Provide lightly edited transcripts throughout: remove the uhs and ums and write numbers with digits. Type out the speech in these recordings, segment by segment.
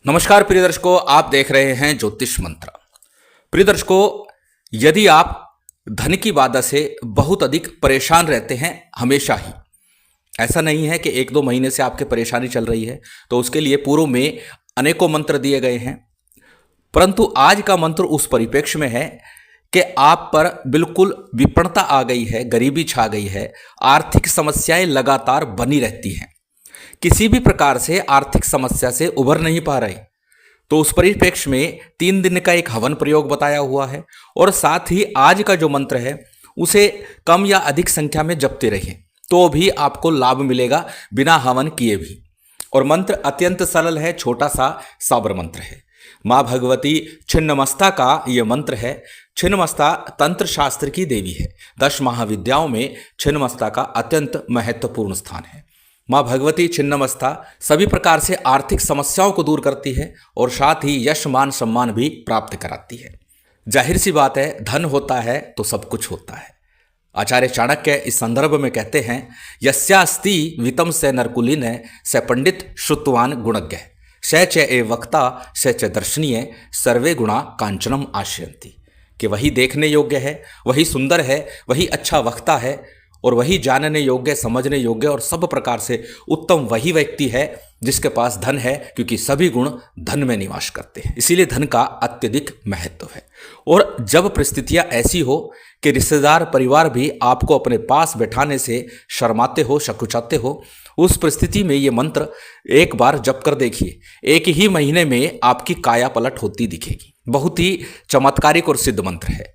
नमस्कार प्रिय दर्शकों, आप देख रहे हैं ज्योतिष मंत्र। प्रिय दर्शकों, यदि आप धन की बाधा से बहुत अधिक परेशान रहते हैं हमेशा ही, ऐसा नहीं है कि एक दो महीने से आपकी परेशानी चल रही है, तो उसके लिए पूर्व में अनेकों मंत्र दिए गए हैं। परंतु आज का मंत्र उस परिप्रेक्ष्य में है कि आप पर बिल्कुल विपन्नता आ गई है, गरीबी छा गई है, आर्थिक समस्याएं लगातार बनी रहती हैं, किसी भी प्रकार से आर्थिक समस्या से उभर नहीं पा रहे। तो उस परिप्रेक्ष्य में 3 दिन का एक हवन प्रयोग बताया हुआ है और साथ ही आज का जो मंत्र है उसे कम या अधिक संख्या में जपते रहिए तो भी आपको लाभ मिलेगा बिना हवन किए भी। और मंत्र अत्यंत सरल है, छोटा सा साबर मंत्र है। माँ भगवती छिन्नमस्ता का ये मंत्र है। छिन्नमस्ता तंत्र शास्त्र की देवी है। 10 महाविद्याओं में छिन्नमस्ता का अत्यंत महत्वपूर्ण स्थान है। माँ भगवती छिन्नमस्ता सभी प्रकार से आर्थिक समस्याओं को दूर करती है और साथ ही यश मान सम्मान भी प्राप्त कराती है। जाहिर सी बात है, धन होता है तो सब कुछ होता है। आचार्य चाणक्य इस संदर्भ में कहते हैं, यस्यास्ति वितम से नरकुलीन स पंडित श्रुतवान गुणज्ञ स च ए वक्ता स च दर्शनीय सर्वे गुणा कांचनम आश्रयंती। कि वही देखने योग्य है, वही सुंदर है, वही अच्छा वक्ता है और वही जानने योग्य, समझने योग्य और सब प्रकार से उत्तम वही व्यक्ति है जिसके पास धन है, क्योंकि सभी गुण धन में निवास करते हैं। इसीलिए धन का अत्यधिक महत्व है। और जब परिस्थितियां ऐसी हो कि रिश्तेदार परिवार भी आपको अपने पास बैठाने से शर्माते हो, शकुचाते हो, उस परिस्थिति में ये मंत्र एक बार जप कर देखिए। एक ही महीने में आपकी काया पलट होती दिखेगी। बहुत ही चमत्कारिक और सिद्ध मंत्र है।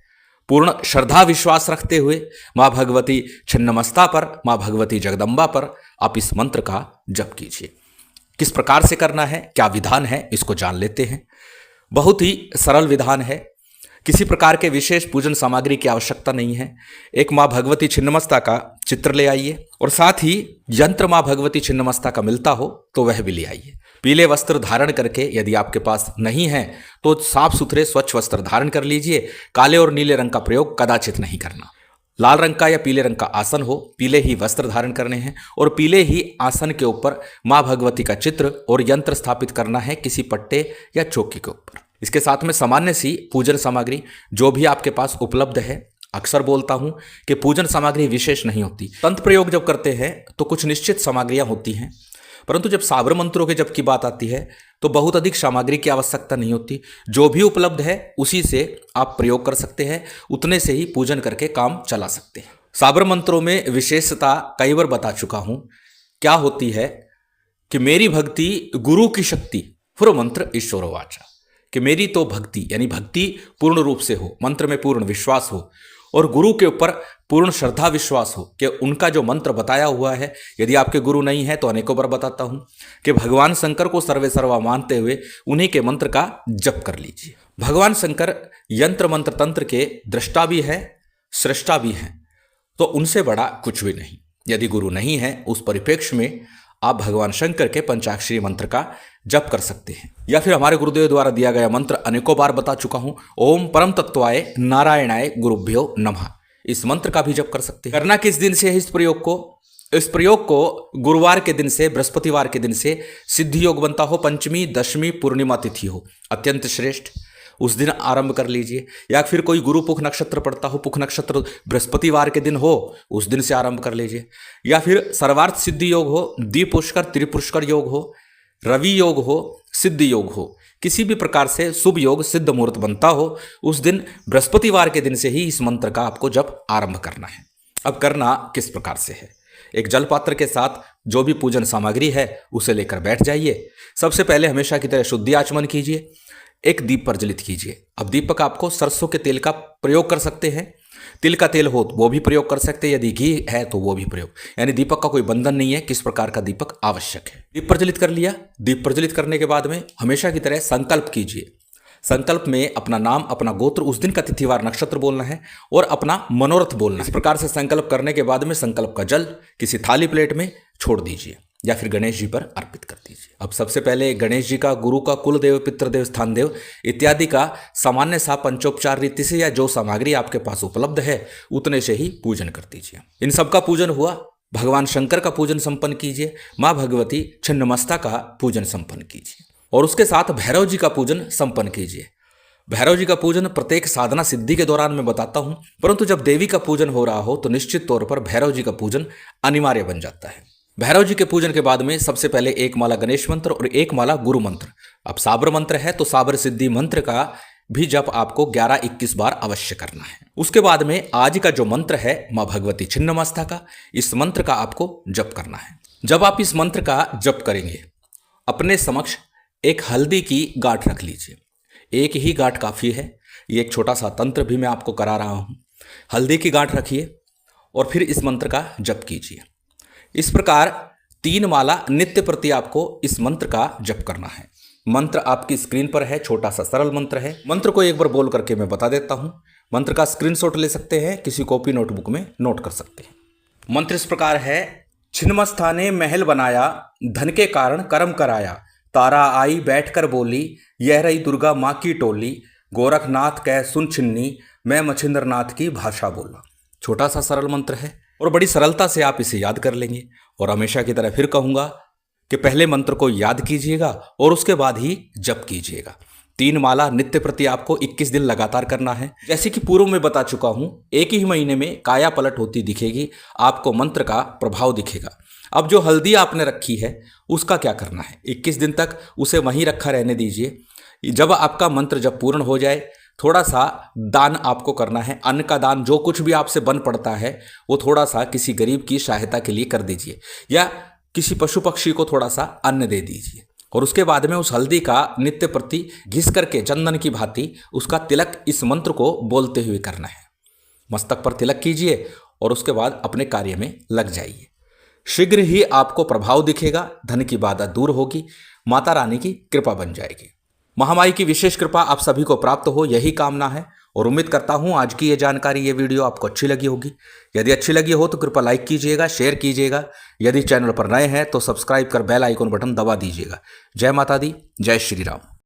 पूर्ण श्रद्धा विश्वास रखते हुए माँ भगवती छिन्नमस्ता पर, माँ भगवती जगदम्बा पर आप इस मंत्र का जप कीजिए। किस प्रकार से करना है, क्या विधान है, इसको जान लेते हैं। बहुत ही सरल विधान है। किसी प्रकार के विशेष पूजन सामग्री की आवश्यकता नहीं है। एक माँ भगवती छिन्नमस्ता का चित्र ले आइए और साथ ही यंत्र माँ भगवती छिन्नमस्ता का मिलता हो तो वह भी ले आइए। पीले वस्त्र धारण करके, यदि आपके पास नहीं है तो साफ सुथरे स्वच्छ वस्त्र धारण कर लीजिए। काले और नीले रंग का प्रयोग कदाचित नहीं करना। लाल रंग का या पीले रंग का आसन हो, पीले ही वस्त्र धारण करने हैं और पीले ही आसन के ऊपर माँ भगवती का चित्र और यंत्र स्थापित करना है किसी पट्टे या चौकी के ऊपर। इसके साथ में सामान्य सी पूजन सामग्री जो भी आपके पास उपलब्ध है। अक्सर बोलता हूं कि पूजन सामग्री विशेष नहीं होती। तंत्र प्रयोग जब करते हैं तो कुछ निश्चित सामग्रियां होती हैं, परंतु जब साबर मंत्रों के जप की बात आती है तो बहुत अधिक सामग्री की आवश्यकता नहीं होती। जो भी उपलब्ध है उसी से आप प्रयोग कर सकते हैं, उतने से ही पूजन करके काम चला सकते हैं। साबर मंत्रों में विशेषता कई बार बता चुका हूं क्या होती है कि मेरी भक्ति गुरु की शक्ति फुर मंत्र ईश्वर वाचा। कि मेरी तो भक्ति यानी भक्ति पूर्ण रूप से हो, मंत्र में पूर्ण विश्वास हो और गुरु के ऊपर पूर्ण श्रद्धा विश्वास हो कि उनका जो मंत्र बताया हुआ है, यदि आपके गुरु नहीं है तो अनेकों बार बताता हूं कि भगवान शंकर को सर्वे सर्वा मानते हुए उन्हीं के मंत्र का जप कर लीजिए। भगवान शंकर यंत्र मंत्र तंत्र के दृष्टा भी है, सृष्टा भी हैं, तो उनसे बड़ा कुछ भी नहीं। यदि गुरु नहीं है उस परिप्रेक्ष्य में आप भगवान शंकर के पंचाक्षरी मंत्र का जप कर सकते हैं, या फिर हमारे गुरुदेव द्वारा दिया गया मंत्र अनेकों बार बता चुका हूं, ओम परम तत्वाय नारायणाय गुरुभ्यो नमः। इस मंत्र का भी जप कर सकते हैं। करना किस दिन से है इस प्रयोग को? इस प्रयोग को गुरुवार के दिन से, बृहस्पतिवार के दिन से सिद्धि योग बनता हो, पंचमी, दशमी, पूर्णिमा तिथि हो, अत्यंत श्रेष्ठ, उस दिन आरंभ कर लीजिए। या फिर कोई गुरु पुख नक्षत्र पड़ता हो, पुख नक्षत्र बृहस्पतिवार के दिन हो, उस दिन से आरंभ कर लीजिए। या फिर सर्वार्थ सिद्धि योग हो, द्विपुष्कर त्रिपुष्कर योग हो, रवि योग हो, सिद्ध योग हो, किसी भी प्रकार से शुभ योग सिद्ध मुहूर्त बनता हो, उस दिन बृहस्पतिवार के दिन से ही इस मंत्र का आपको जप आरंभ करना है। अब करना किस प्रकार से है? एक जलपात्र के साथ जो भी पूजन सामग्री है उसे लेकर बैठ जाइए। सबसे पहले हमेशा की तरह शुद्धि आचमन कीजिए। एक दीप प्रज्वलित कीजिए। अब दीपक आपको सरसों के तेल का प्रयोग कर सकते हैं, तिल का तेल हो तो वो भी प्रयोग कर सकते हैं, यदि घी है तो वो भी प्रयोग, यानी दीपक का कोई बंधन नहीं है किस प्रकार का दीपक आवश्यक है। दीप प्रज्वलित कर लिया। दीप प्रज्वलित करने के बाद में हमेशा की तरह संकल्प कीजिए। संकल्प में अपना नाम, अपना गोत्र, उस दिन का तिथिवार नक्षत्र बोलना है और अपना मनोरथ बोलना है। इस प्रकार से संकल्प करने के बाद में संकल्प का जल किसी थाली प्लेट में छोड़ दीजिए या फिर गणेश जी पर अर्पित कर दीजिए। अब सबसे पहले गणेश जी का, गुरु का, कुल देव, पितृदेव, स्थान देव इत्यादि का सामान्य सा पंचोपचार रीति से या जो सामग्री आपके पास उपलब्ध है उतने से ही पूजन कर दीजिए। इन सब का पूजन हुआ। भगवान शंकर का पूजन संपन्न कीजिए। माँ भगवती छिन्नमस्ता का पूजन संपन्न कीजिए। और उसके साथ भैरव जी का पूजन संपन्न कीजिए। भैरव जी का पूजन प्रत्येक साधना सिद्धि के दौरान मैं बताता हूं, परंतु जब देवी का पूजन हो रहा हो तो निश्चित तौर पर भैरव जी का पूजन अनिवार्य बन जाता है। भैरव जी के पूजन के बाद में सबसे पहले एक माला गणेश मंत्र और एक माला गुरु मंत्र। अब साबर मंत्र है तो साबर सिद्धि मंत्र का भी जप आपको 11-21 बार अवश्य करना है। उसके बाद में आज का जो मंत्र है मां भगवती छिन्नमस्ता का, इस मंत्र का आपको जप करना है। जब आप इस मंत्र का जप करेंगे, अपने समक्ष एक हल्दी की गांठ रख लीजिए। एक ही गांठ काफ़ी है। ये एक छोटा सा तंत्र भी मैं आपको करा रहा हूँ। हल्दी की गांठ रखिए और फिर इस मंत्र का जप कीजिए। इस प्रकार 3 माला नित्य प्रति आपको इस मंत्र का जप करना है। मंत्र आपकी स्क्रीन पर है, छोटा सा सरल मंत्र है। मंत्र को एक बार बोल करके मैं बता देता हूँ। मंत्र का स्क्रीनशॉट ले सकते हैं, किसी कॉपी नोटबुक में नोट कर सकते हैं। मंत्र इस प्रकार है। छिन्नमस्ताने महल बनाया, धन के कारण कर्म कराया, तारा आई बैठकर बोली, यह रही दुर्गा माँ की टोली, गोरखनाथ कह सुन छिन्नी, मैं मछिंद्रनाथ की भाषा बोला। छोटा सा सरल मंत्र है और बड़ी सरलता से आप इसे याद कर लेंगे। और हमेशा की तरह फिर कहूँगा कि पहले मंत्र को याद कीजिएगा और उसके बाद ही जप कीजिएगा। 3 माला नित्य प्रति आपको 21 दिन लगातार करना है। जैसे कि पूर्व में बता चुका हूँ, एक ही महीने में काया पलट होती दिखेगी, आपको मंत्र का प्रभाव दिखेगा। अब जो हल्दी आपने रखी है उसका क्या करना है, 21 दिन तक उसे वहीं रखा रहने दीजिए। जब आपका मंत्र जब पूर्ण हो जाए, थोड़ा सा दान आपको करना है। अन्न का दान, जो कुछ भी आपसे बन पड़ता है वो थोड़ा सा किसी गरीब की सहायता के लिए कर दीजिए, या किसी पशु पक्षी को थोड़ा सा अन्न दे दीजिए। और उसके बाद में उस हल्दी का नित्य प्रति घिस करके चंदन की भांति उसका तिलक इस मंत्र को बोलते हुए करना है। मस्तक पर तिलक कीजिए और उसके बाद अपने कार्य में लग जाइए। शीघ्र ही आपको प्रभाव दिखेगा, धन की बाधा दूर होगी, माता रानी की कृपा बन जाएगी। महामाई की विशेष कृपा आप सभी को प्राप्त हो, यही कामना है। और उम्मीद करता हूं आज की ये जानकारी, ये वीडियो आपको अच्छी लगी होगी। यदि अच्छी लगी हो तो कृपया लाइक कीजिएगा, शेयर कीजिएगा। यदि चैनल पर नए हैं तो सब्सक्राइब कर बेल आइकन बटन दबा दीजिएगा। जय माता दी, जय श्री राम।